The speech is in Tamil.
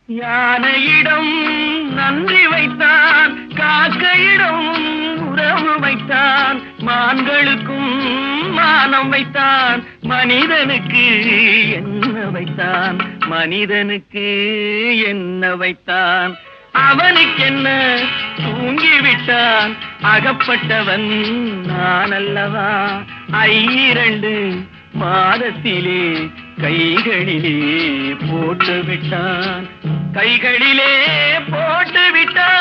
யானையிடம் நன்றி வைத்தான், காக்கையிடம் உறவு வைத்தான், மான்களுக்கும் மானம் வைத்தான், மனிதனுக்கு என்ன வைத்தான், மனிதனுக்கு என்ன வைத்தான். அவனுக்கென்ன தூங்கிவிட்டான், அகப்பட்டவன் நான் அல்லவா. 2 மாதத்திலே கைகளிலே போட்டு விட்டான், கைகளிலே போட்டு விட்டான்.